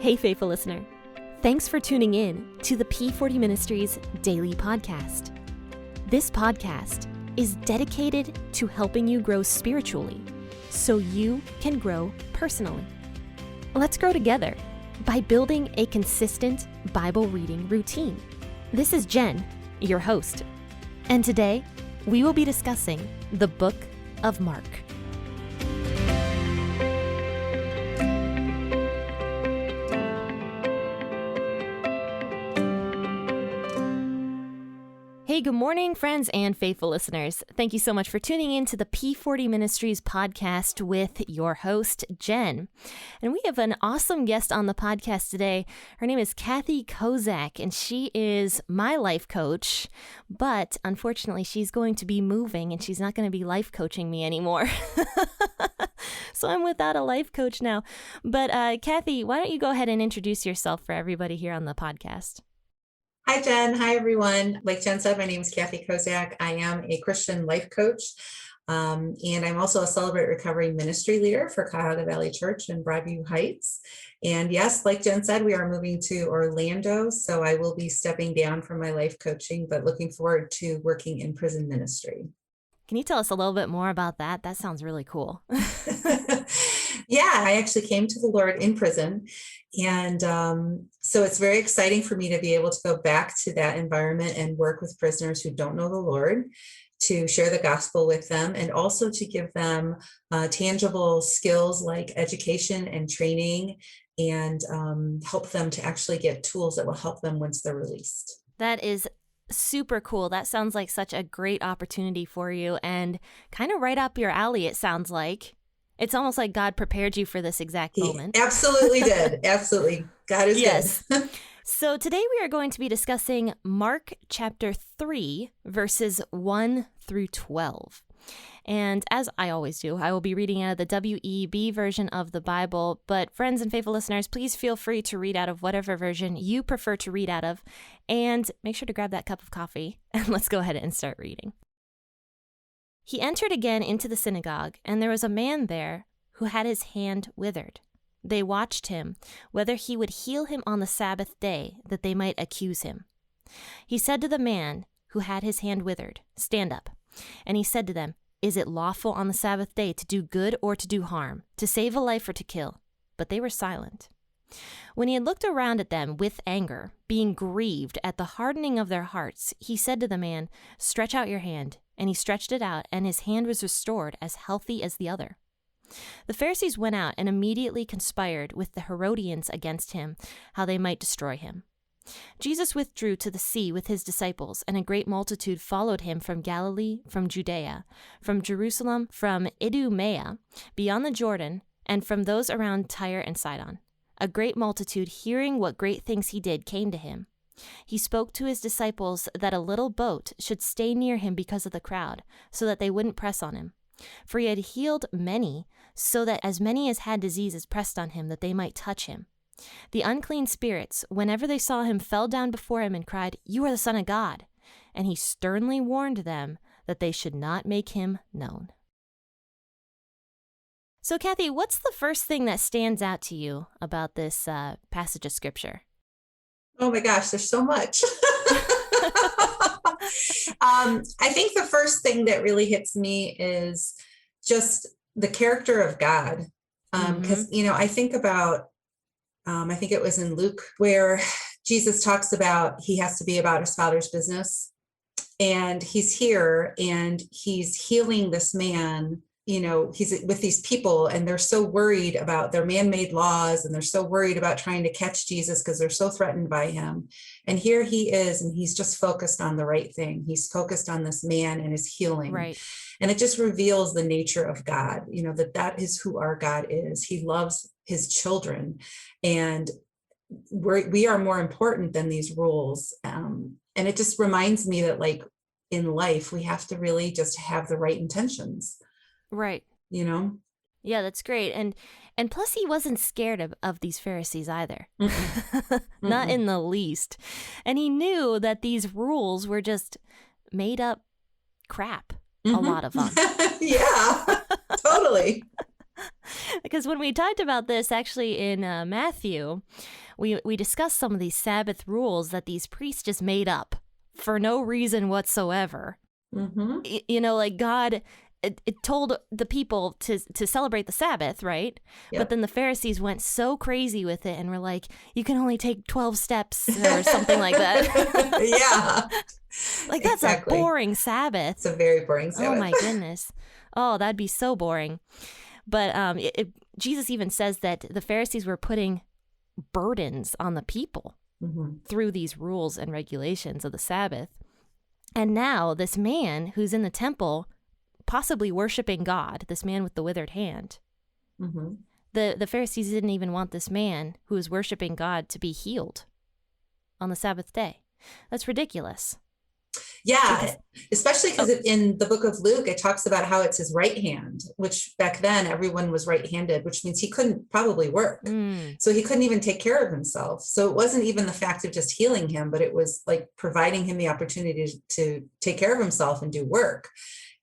Hey, faithful listener. Thanks for tuning in to the P40 Ministries Daily Podcast. This podcast is dedicated to helping you grow spiritually so you can grow personally. Let's grow together by building a consistent Bible reading routine. This is Jenn, your host, and today we will be discussing the book of Mark. Hey, good morning, friends and faithful listeners. Thank you so much for tuning in to the P40 Ministries podcast with your host, Jenn. And we have an awesome guest on the podcast today. Her name is Kozak, and she is my life coach. But unfortunately, she's going to be moving, and she's not going to be life coaching me anymore. So I'm without a life coach now. But Kathy, why don't you go ahead and introduce yourself for everybody here on the podcast? Hi, Jen. Hi, everyone. Like Jen said, my name is Kozak. I am a Christian life coach, and I'm also a Celebrate Recovery ministry leader for Cuyahoga Valley Church in Broadview Heights. And yes, like Jen said, we are moving to Orlando, so I will be stepping down from my life coaching, but looking forward to working in prison ministry. Can you tell us a little bit more about that? That sounds really cool. Yeah, I actually came to the Lord in prison. And so it's very exciting for me to be able to go back to that environment and work with prisoners who don't know the Lord, to share the gospel with them, and also to give them tangible skills like education and training, and help them to actually get tools that will help them once they're released. That is super cool. That sounds like such a great opportunity for you and kind of right up your alley, it sounds like. It's almost like God prepared you for this exact moment. He absolutely did. Absolutely. God is good. So today we are going to be discussing Mark chapter 3, verses 1 through 12. And as I always do, I will be reading out of the WEB version of the Bible. But friends and faithful listeners, please feel free to read out of whatever version you prefer to read out of. And make sure to grab that cup of coffee. And let's go ahead and start reading. He entered again into the synagogue, and there was a man there who had his hand withered. They watched him, whether he would heal him on the Sabbath day, that they might accuse him. He said to the man who had his hand withered, "Stand up." And he said to them, "Is it lawful on the Sabbath day to do good or to do harm, to save a life or to kill?" But they were silent. When he had looked around at them with anger, being grieved at the hardening of their hearts, he said to the man, "Stretch out your hand." And he stretched it out, and his hand was restored as healthy as the other. The Pharisees went out and immediately conspired with the Herodians against him, how they might destroy him. Jesus withdrew to the sea with his disciples, and a great multitude followed him from Galilee, from Judea, from Jerusalem, from Idumea, beyond the Jordan, and from those around Tyre and Sidon. A great multitude, hearing what great things he did, came to him. He spoke to his disciples that a little boat should stay near him because of the crowd, so that they wouldn't press on him. For he had healed many, so that as many as had diseases pressed on him, that they might touch him. The unclean spirits, whenever they saw him, fell down before him and cried, "You are the Son of God." And he sternly warned them that they should not make him known. So, Kathy, what's the first thing that stands out to you about this passage of Scripture? Oh my gosh, there's so much. I think the first thing that really hits me is just the character of God. Because, I think about, I think it was in Luke where Jesus talks about he has to be about his Father's business. And he's here and he's healing this man. He's with these people and they're so worried about their man-made laws, and they're so worried about trying to catch Jesus because they're so threatened by him. And here he is, and he's just focused on the right thing. He's focused on this man and his healing. Right. And it just reveals the nature of God, that is who our God is. He loves his children, and we are more important than these rules. And it just reminds me that, like, in life, we have to really just have the right intentions. Right. Yeah, that's great. And plus he wasn't scared of these Pharisees either. Not in the least. And he knew that these rules were just made up crap, a lot of them. Yeah, totally. because when we talked about this actually in Matthew, we discussed some of these Sabbath rules that these priests just made up for no reason whatsoever. Like God, it told the people to celebrate the Sabbath, right? Yep. But then the Pharisees went so crazy with it and were like, you can only take 12 steps or something like that. Yeah. Like, that's exactly. a boring Sabbath. It's a very boring Sabbath. Oh, my goodness. Oh, that'd be so boring. But Jesus even says that the Pharisees were putting burdens on the people through these rules and regulations of the Sabbath. And now this man who's in the temple, possibly worshiping God, this man with the withered hand, the Pharisees didn't even want this man who was worshiping God to be healed on the Sabbath day. That's ridiculous. Yeah, especially because in the book of Luke, it talks about how it's his right hand, which back then everyone was right-handed, which means he couldn't probably work. So he couldn't even take care of himself. So it wasn't even the fact of just healing him, but it was like providing him the opportunity to take care of himself and do work.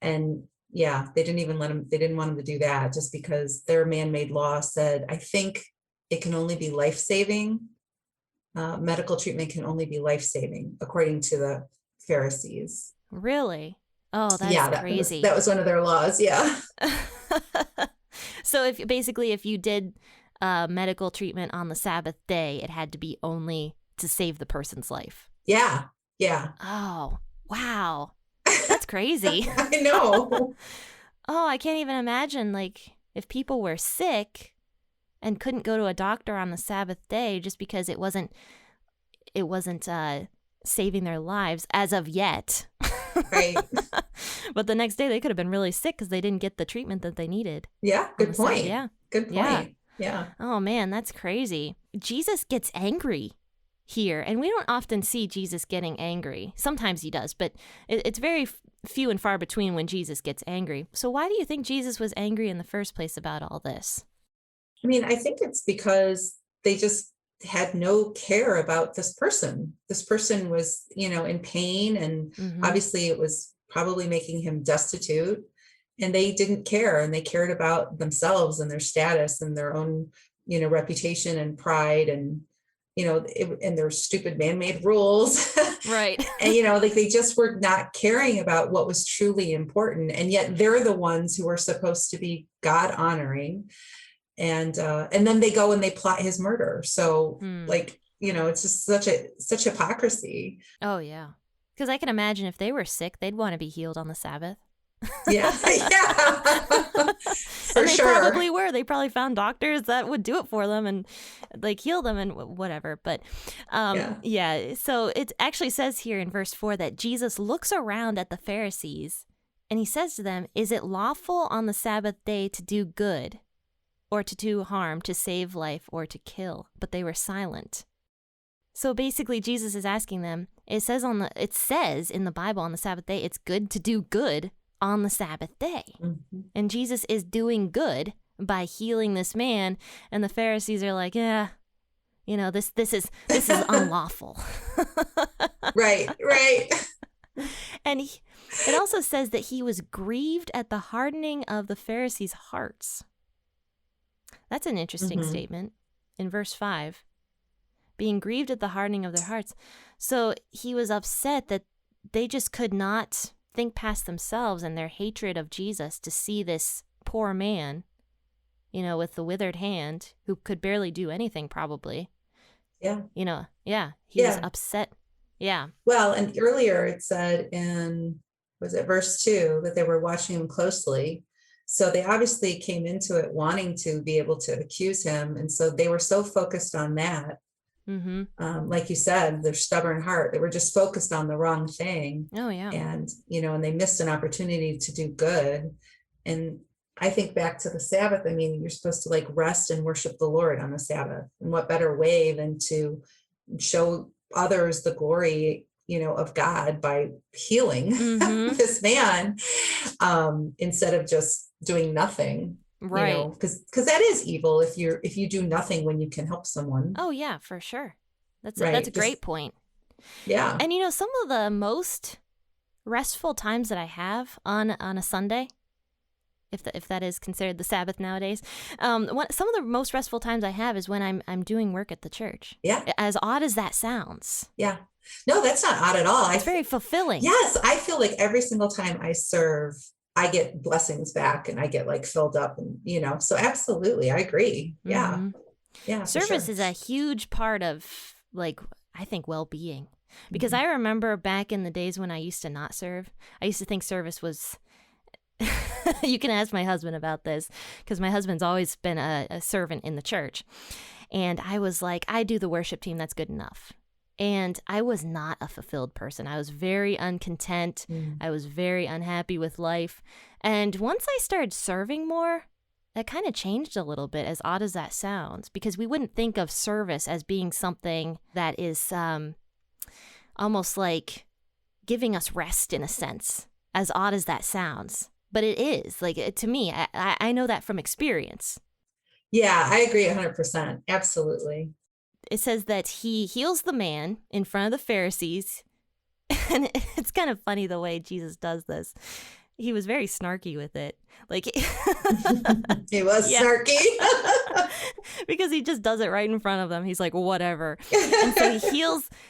And yeah, they didn't want him to do that just because their man-made law said, I think it can only be life-saving. Medical treatment can only be life-saving, according to the Pharisees. Really? Oh, that's crazy. That was one of their laws. Yeah. So if you did medical treatment on the Sabbath day, it had to be only to save the person's life. Yeah. Yeah. Oh, wow. That's crazy. I know. Oh, I can't even imagine, like, if people were sick and couldn't go to a doctor on the Sabbath day just because it wasn't saving their lives as of yet. Right. But the next day they could have been really sick because they didn't get the treatment that they needed. Yeah. Good point. Yeah. Good point. Yeah. Oh man, that's crazy. Jesus gets angry here, and we don't often see Jesus getting angry. Sometimes he does, but it's very few and far between when Jesus gets angry. So why do you think Jesus was angry in the first place about all this? I mean, I think it's because they just had no care about this person. This person was, in pain, and obviously it was probably making him destitute, and they didn't care, and they cared about themselves and their status and their own, reputation and pride, and, and their stupid man-made rules. Right. And, like they just were not caring about what was truly important. And yet they're the ones who are supposed to be God honoring. And then they go and they plot his murder. So it's just such hypocrisy. Oh, yeah. Because I can imagine if they were sick, they'd want to be healed on the Sabbath. Yeah. Yeah. For and they sure. probably were. They probably found doctors that would do it for them and like heal them and whatever. But yeah. So it actually says here in verse 4 that Jesus looks around at the Pharisees and he says to them, "Is it lawful on the Sabbath day to do good or to do harm, to save life or to kill?" But they were silent. So basically Jesus is asking them, it says in the Bible on the Sabbath day, it's good to do good on the Sabbath day. And Jesus is doing good by healing this man, and the Pharisees are like, yeah, this is unlawful. Right. And it also says that he was grieved at the hardening of the Pharisees' hearts. That's an interesting statement in verse 5. Being grieved at the hardening of their hearts. So he was upset that they just could not think past themselves and their hatred of Jesus to see this poor man, with the withered hand, who could barely do anything probably. Yeah. He was upset. Yeah. Well, and earlier it said in, was it verse 2, that they were watching him closely. So they obviously came into it wanting to be able to accuse him. And so they were so focused on that. Like you said, their stubborn heart, they were just focused on the wrong thing. Oh, yeah. And, and they missed an opportunity to do good. And I think back to the Sabbath, I mean, you're supposed to rest and worship the Lord on the Sabbath. And what better way than to show others the glory, of God by healing this man, instead of just doing nothing. Right. Because that is evil if you do nothing when you can help someone. Oh yeah, for sure. That's a great point. Yeah. And some of the most restful times that I have on a Sunday if that is considered the Sabbath nowadays. Some of the most restful times I have is when I'm doing work at the church. Yeah. As odd as that sounds. Yeah. No, that's not odd at all. It's very fulfilling. Yes. I feel like every single time I serve, I get blessings back and I get like filled up and, so absolutely. I agree. Yeah. Mm-hmm. Yeah. Service is a huge part of like, I think, well-being, because I remember back in the days when I used to not serve, I used to think service was, you can ask my husband about this, because my husband's always been a servant in the church. And I was like, I do the worship team, that's good enough. And I was not a fulfilled person. I was very uncontent. I was very unhappy with life. And once I started serving more, that kind of changed a little bit, as odd as that sounds, because we wouldn't think of service as being something that is almost like giving us rest in a sense, as odd as that sounds. But it is. Like, to me, I know that from experience. Yeah, I agree 100%. Absolutely. It says that he heals the man in front of the Pharisees. And it's kind of funny the way Jesus does this. He was very snarky with it. Like he was snarky. Because he just does it right in front of them. He's like, whatever. And so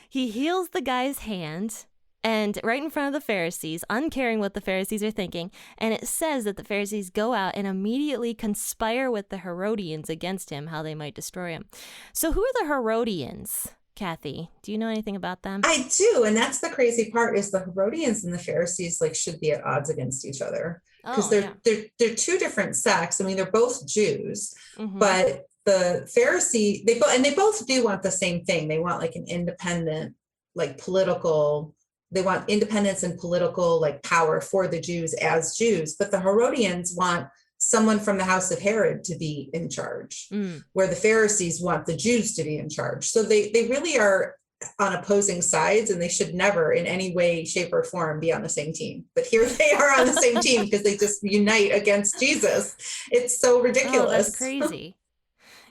he heals the guy's hand, and right in front of the Pharisees, uncaring what the Pharisees are thinking. And it says that the Pharisees go out and immediately conspire with the Herodians against him, how they might destroy him. So who are the Herodians, Kathy? Do you know anything about them? I do. And that's the crazy part, is the Herodians and the Pharisees should be at odds against each other, because they're two different sects. I mean, they're both Jews, but the Pharisee, they both do want the same thing. They want like an independent, like political, they want independence and political like power for the Jews as Jews. But the Herodians want someone from the house of Herod to be in charge, where the Pharisees want the Jews to be in charge. So they really are on opposing sides, and they should never in any way, shape, or form be on the same team. But here they are on the same team because they just unite against Jesus. It's so ridiculous. Oh, that's crazy.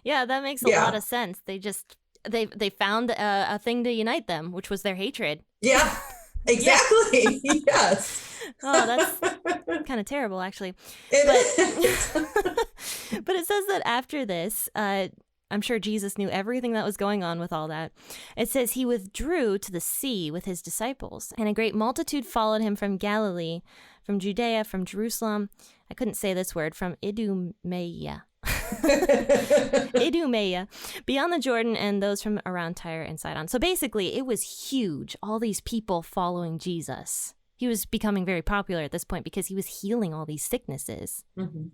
Yeah, that makes a lot of sense. They found a thing to unite them, which was their hatred. Yeah, exactly. Yes. Oh, that's kind of terrible, actually. But it says that after this, I'm sure Jesus knew everything that was going on with all that. It says he withdrew to the sea with his disciples, and a great multitude followed him from Galilee, from Judea, from Jerusalem. I couldn't say this word, from Idumea. Idumea, beyond the Jordan, and those from around Tyre and Sidon. So basically, it was huge. All these people following Jesus. He was becoming very popular at this point because he was healing all these sicknesses. And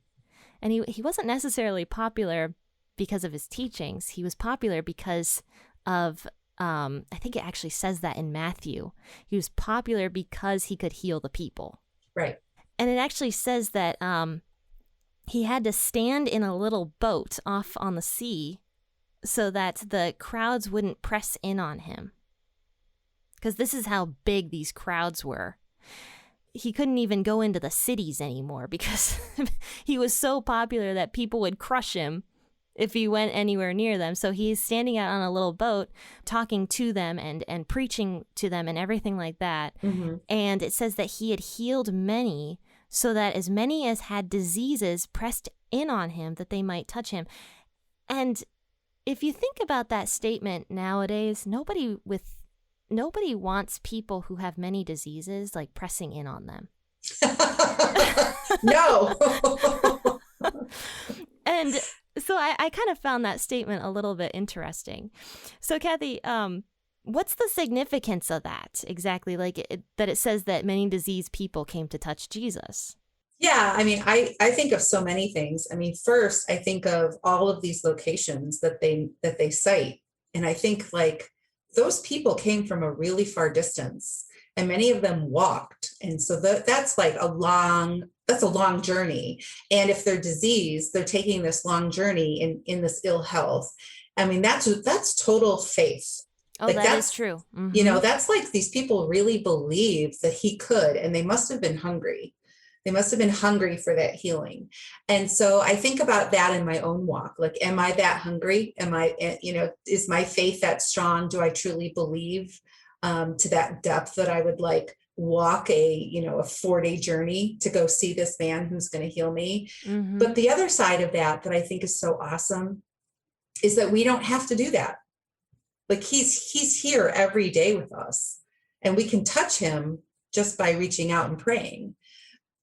he wasn't necessarily popular because of his teachings. He was popular because of, I think it actually says that in Matthew. He was popular because he could heal the people. Right. And it actually says that he had to stand in a little boat off on the sea so that the crowds wouldn't press in on him. Because this is how big these crowds were. He couldn't even go into the cities anymore because he was so popular that people would crush him if he went anywhere near them. So he's standing out on a little boat talking to them and preaching to them and everything like that. And it says that he had healed many, so that as many as had diseases pressed in on him that they might touch him. And if you think about that statement nowadays, nobody wants people who have many diseases like pressing in on them. No. And so I kind of found that statement a little bit interesting. So Kathy, what's the significance of that exactly? Like that it says that many diseased people came to touch Jesus. Yeah, I mean, I think of so many things. I mean, first, I think of all of these locations that they cite. And I think like those people came from a really far distance, and many of them walked. And so that's like a long journey. And if they're diseased, they're taking this long journey in this ill health. I mean, that's total faith. Oh, like that is true. That's like these people really believed that he could, and they must have been hungry. They must have been hungry for that healing. And so I think about that in my own walk. Like, am I that hungry? Is my faith that strong? Do I truly believe to that depth that I would like walk a 4-day journey to go see this man who's going to heal me. Mm-hmm. But the other side of that I think is so awesome is that we don't have to do that. Like he's here every day with us, and we can touch him just by reaching out and praying,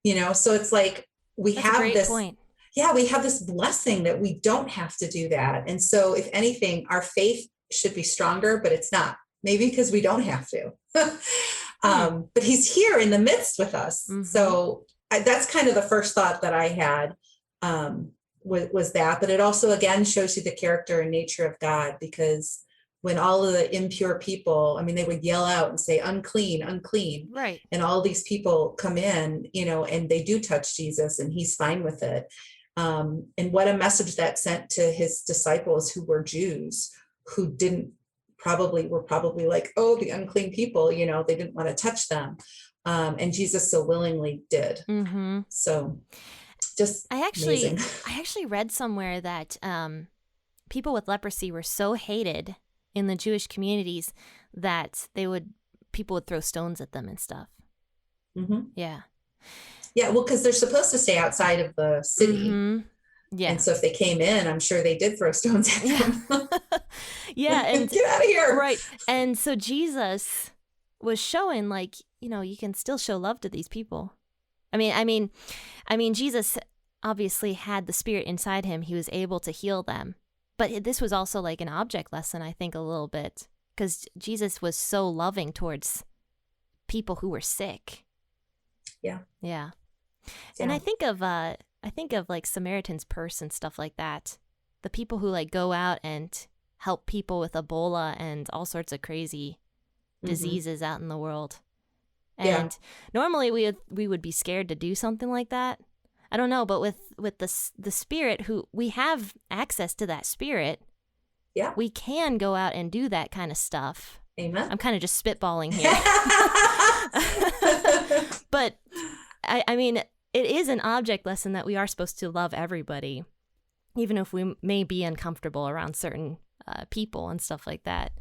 so it's like we That's have a great this point. Yeah, we have this blessing that we don't have to do that. And so if anything, our faith should be stronger, but it's not, maybe because we don't have to. But he's here in the midst with us. Mm-hmm. So that's kind of the first thought that I had, was that, but it also again shows you the character and nature of God, because when all of the impure people, they would yell out and say, unclean, unclean. Right. And all these people come in, and they do touch Jesus and he's fine with it. And what a message that sent to his disciples who were Jews, who were probably like, oh, the unclean people, they didn't want to touch them. And Jesus so willingly did. Mm-hmm. So just amazing. I actually read somewhere that people with leprosy were so hated in the Jewish communities that people would throw stones at them and stuff. Mm-hmm. Yeah. Yeah, well, because they're supposed to stay outside of the city. Mm-hmm. Yeah. And so if they came in, I'm sure they did throw stones at them. Yeah. And get out of here. Right. And so Jesus was showing, like, you can still show love to these people. I mean, Jesus obviously had the Spirit inside him. He was able to heal them. But this was also like an object lesson, I think, a little bit, because Jesus was so loving towards people who were sick. Yeah. Yeah. And I think of like Samaritan's Purse and stuff like that. The people who like go out and help people with Ebola and all sorts of crazy diseases out in the world. And normally we would be scared to do something like that. I don't know, but with the Spirit, who we have access to that Spirit, we can go out and do that kind of stuff. Amen. I'm kind of just spitballing here. But it is an object lesson that we are supposed to love everybody, even if we may be uncomfortable around certain people and stuff like that.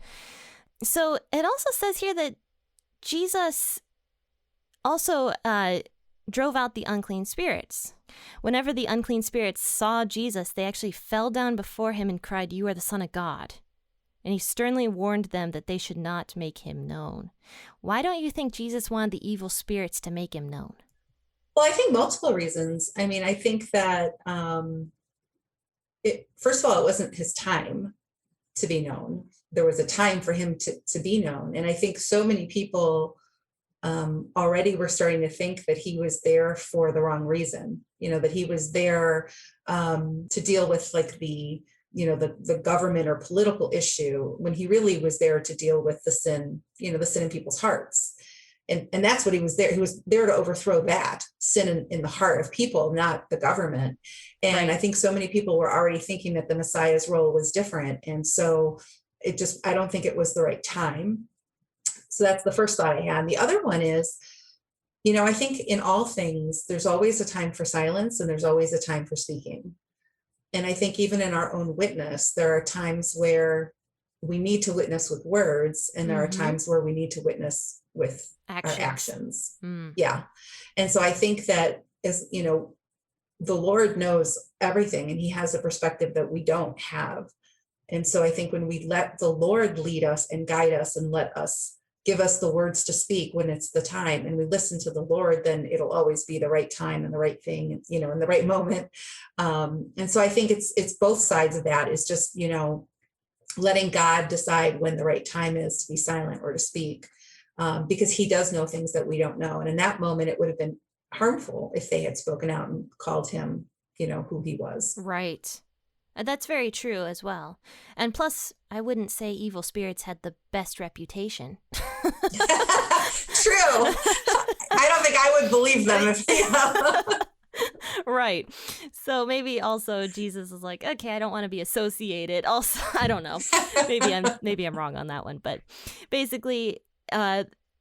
So it also says here that Jesus also drove out the unclean spirits. Whenever the unclean spirits saw Jesus, they actually fell down before him and cried, "You are the Son of God." And he sternly warned them that they should not make him known. Why don't you think Jesus wanted the evil spirits to make him known? Well, I think multiple reasons. I think that first of all, it wasn't his time to be known. There was a time for him to be known. And I think so many people already were starting to think that he was there for the wrong reason, that he was there to deal with like the government or political issue, when he really was there to deal with the sin in people's hearts. And that's what he was there. He was there to overthrow that sin in the heart of people, not the government. And right. I think so many people were already thinking that the Messiah's role was different. And so I don't think it was the right time. So that's the first thought I had. And the other one is, I think in all things, there's always a time for silence and there's always a time for speaking. And I think even in our own witness, there are times where we need to witness with words, and there are times where we need to witness with our actions. Yeah. And so I think that as the Lord knows everything, and he has a perspective that we don't have. And so I think when we let the Lord lead us and guide us and give us the words to speak when it's the time, and we listen to the Lord, then it'll always be the right time and the right thing, in the right moment. And so I think it's both sides of that, is just, letting God decide when the right time is to be silent or to speak, because he does know things that we don't know. And in that moment, it would have been harmful if they had spoken out and called him, who he was. Right. That's very true as well. And plus, I wouldn't say evil spirits had the best reputation. True. I don't think I would believe them if Right. So maybe also Jesus is like, okay, I don't want to be associated. Also, I don't know. Maybe I'm wrong on that one. But basically,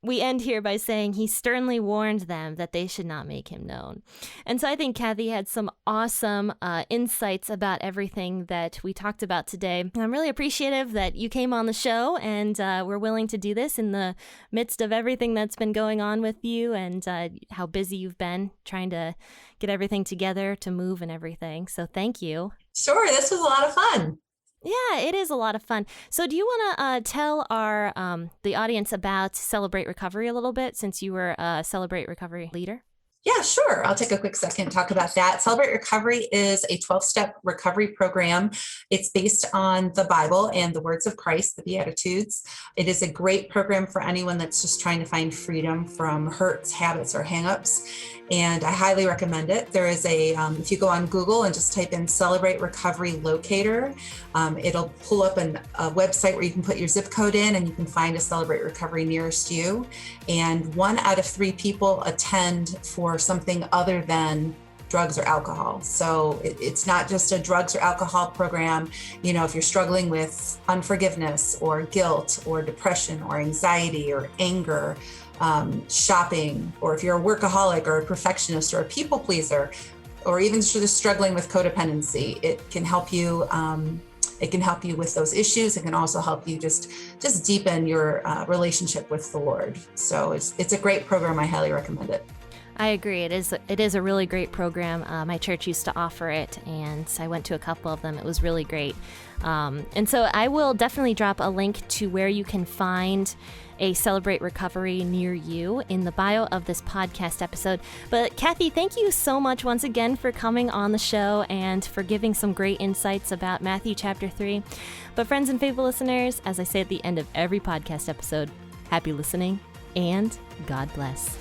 we end here by saying he sternly warned them that they should not make him known. And so I think Kathy had some awesome insights about everything that we talked about today. And I'm really appreciative that you came on the show and were willing to do this in the midst of everything that's been going on with you and how busy you've been trying to get everything together to move and everything. So thank you. Sure, this was a lot of fun. Yeah, it is a lot of fun. So do you want to tell our the audience about Celebrate Recovery a little bit, since you were a Celebrate Recovery leader? Yeah, sure. I'll take a quick second to talk about that. Celebrate Recovery is a 12-step recovery program. It's based on the Bible and the words of Christ, the Beatitudes. It is a great program for anyone that's just trying to find freedom from hurts, habits, or hangups. And I highly recommend it. There is if you go on Google and just type in Celebrate Recovery Locator, it'll pull up a website where you can put your zip code in and you can find a Celebrate Recovery nearest you. And 1 out of 3 people attend for something other than drugs or alcohol. So it's not just a drugs or alcohol program. You know, if you're struggling with unforgiveness or guilt or depression or anxiety or anger, shopping, or if you're a workaholic or a perfectionist or a people pleaser, or even just struggling with codependency, it can help you. It can help you with those issues. It can also help you just deepen your relationship with the Lord. So it's a great program. I highly recommend it. I agree. It is a really great program. My church used to offer it, and I went to a couple of them. It was really great. And so I will definitely drop a link to where you can find a Celebrate Recovery near you in the bio of this podcast episode. But Kathy, thank you so much once again for coming on the show and for giving some great insights about Matthew chapter 3. But friends and faithful listeners, as I say at the end of every podcast episode, happy listening and God bless.